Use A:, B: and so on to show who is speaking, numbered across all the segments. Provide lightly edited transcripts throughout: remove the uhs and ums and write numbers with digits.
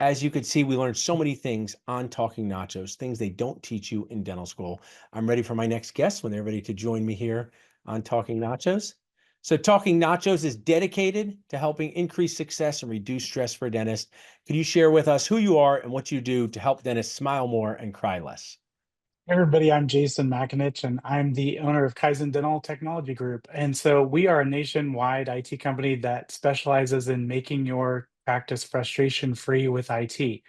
A: As you could see, we learned so many things on Talking Nachos, things they don't teach you in dental school. I'm ready for my next guest when they're ready to join me here on Talking Nachos. So, Talking Nachos is dedicated to helping increase success and reduce stress for dentists. Could you share with us who you are and what you do to help dentists smile more and cry less?
B: Hey everybody, I'm Jason McAninch, and I'm the owner of Kaizen Dental Technology Group. And so we are a nationwide IT company that specializes in making your practice frustration free with IT.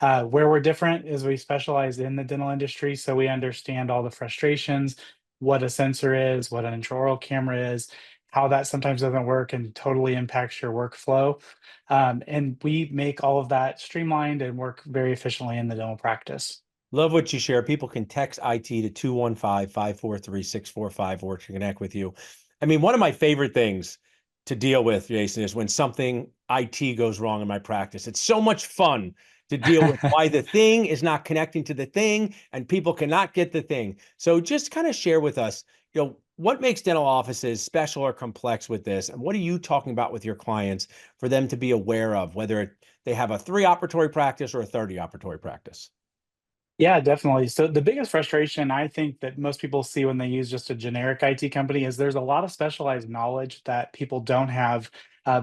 B: Where we're different is we specialize in the dental industry, so we understand all the frustrations, what a sensor is, what an intraoral camera is, how that sometimes doesn't work and totally impacts your workflow. And we make all of that streamlined and work very efficiently in the dental practice.
A: Love what you share. People can text IT to 215-543-6454 to connect with you. I mean, one of my favorite things to deal with, Jason, is when something IT goes wrong in my practice. It's so much fun to deal with why the thing is not connecting to the thing and people cannot get the thing. So just kind of share with us, what makes dental offices special or complex with this? And what are you talking about with your clients for them to be aware of, whether they have a 3 operatory practice or a 30 operatory practice?
B: Yeah, definitely. So the biggest frustration I think that most people see when they use just a generic IT company is there's a lot of specialized knowledge that people don't have.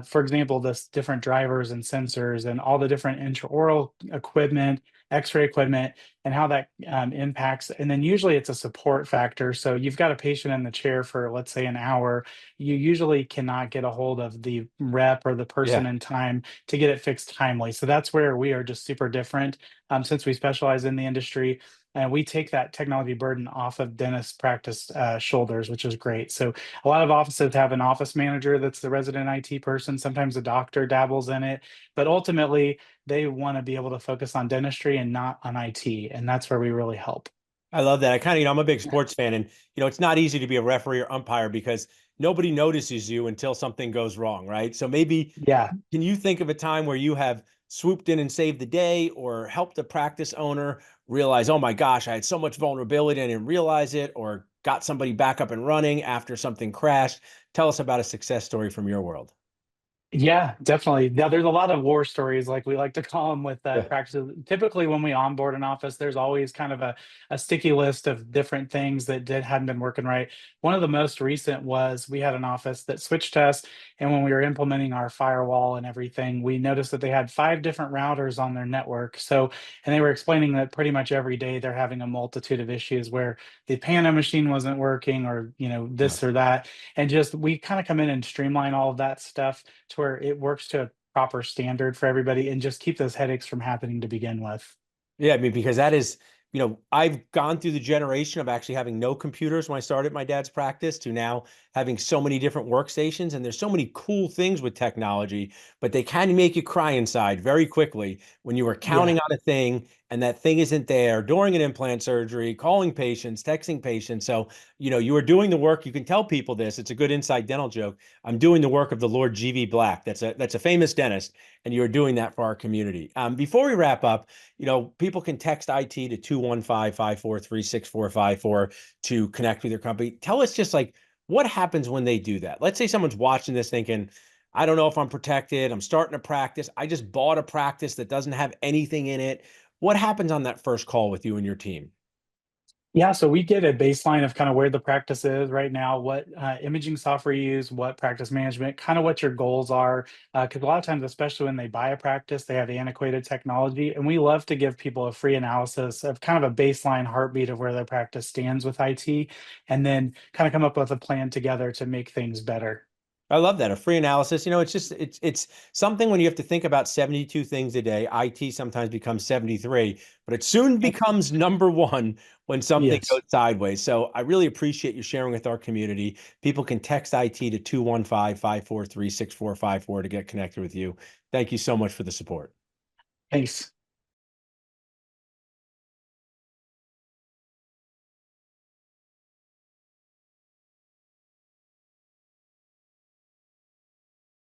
B: For example, this different drivers and sensors and all the different intraoral equipment, X-ray equipment, and how that impacts. And then usually it's a support factor. So you've got a patient in the chair for, let's say, an hour. You usually cannot get a hold of the rep or the
A: Yeah.
B: person in time to get it fixed timely. So that's where we are just super different since we specialize in the industry. And we take that technology burden off of dentist practice shoulders, which is great. So a lot of offices have an office manager that's the resident IT person. Sometimes a doctor dabbles in it, but ultimately they want to be able to focus on dentistry and not on IT, and that's where we really help.
A: I love that. I kind of, I'm a big sports fan, and it's not easy to be a referee or umpire because nobody notices you until something goes wrong, right? So maybe
B: Yeah.
A: can you think of a time where you have swooped in and saved the day or helped a practice owner realize, oh my gosh, I had so much vulnerability, I didn't realize it, or got somebody back up and running after something crashed? Tell us about a success story from your world.
B: Yeah, definitely. Now, there's a lot of war stories, like we like to call them, with
A: Yeah.
B: practices. Typically, when we onboard an office, there's always kind of a sticky list of different things that hadn't been working right. One of the most recent was we had an office that switched to us, and when we were implementing our firewall and everything, we noticed that they had 5 different routers on their network. So, and they were explaining that pretty much every day they're having a multitude of issues where the Pano machine wasn't working, or
A: Yeah.
B: this or that, and just we kind of come in and streamline all of that stuff to where it works to a proper standard for everybody and just keep those headaches from happening to begin with.
A: Yeah, I mean, because that is, I've gone through the generation of actually having no computers when I started my dad's practice to now having so many different workstations. And there's so many cool things with technology, but they kind of make you cry inside very quickly when you are
B: Yeah.
A: counting on a thing and that thing isn't there during an implant surgery, calling patients, texting patients. So, you are doing the work. You can tell people this. It's a good inside dental joke. I'm doing the work of the Lord G.V. Black. That's a famous dentist, and you're doing that for our community. Before we wrap up, people can text IT to 215-543-6454 to connect with your company. Tell us just like what happens when they do that. Let's say someone's watching this thinking, I don't know if I'm protected. I'm starting a practice. I just bought a practice that doesn't have anything in it. What happens on that first call with you and your team?
B: Yeah, so we get a baseline of kind of where the practice is right now, what imaging software you use, what practice management, kind of what your goals are. Because a lot of times, especially when they buy a practice, they have antiquated technology. And we love to give people a free analysis of kind of a baseline heartbeat of where their practice stands with IT, and then kind of come up with a plan together to make things better.
A: I love that. A free analysis. It's something when you have to think about 72 things a day. IT sometimes becomes 73, but it soon becomes number one when something goes
B: Yes.
A: sideways. So I really appreciate you sharing with our community. People can text IT to 215-543-6454 to get connected with you. Thank you so much for the support.
B: Thanks.